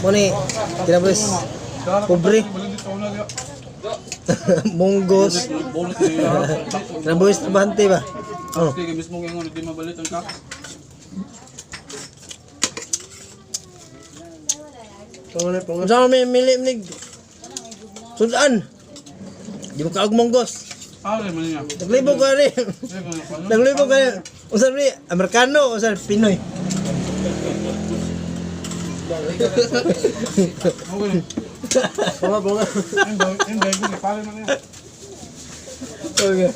Mo ni kinabuhis pobre. Munggos. Kinabuhis trabahante ba? Oh. Kaya mismo ngayon hindi mabalitan ka. Sa may milimnig. Sudan. Di mo kaog monggos. Ano man niya? Naglibog ka rin. Naglibog ka rin. Usan rin, Amerikano, usan Pinoy. Bunga. Hindi ko pare man niya. Okay.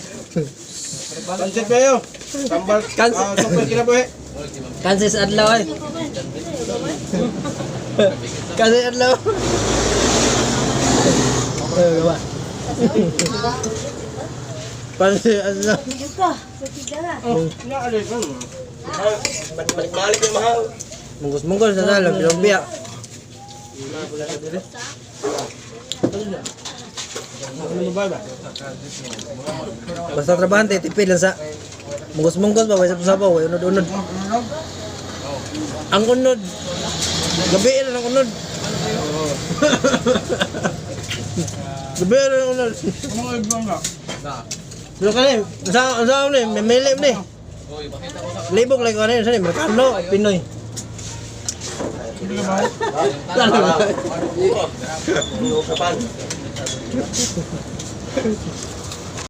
Pansit kayo. Tambal. Super kinabuhi. Kansis adlaw ay. Kansis adlaw. Gawa. Kansis adlaw. Balik-balik yung mahal. Munggos-munggos na dalang biyak. Basta trabahante, tipid lang sa munggos-munggos ba, sa sabaw, unod-unod. Ang unod, gabi na ang unod. Gabi na ang unod. Ano nga ibang ka? Pero kanin, sa ni, may milim ni. Libog lang kanin, sa ni, Merkano, Pinoy. Hindi ka ba? Lalo ba?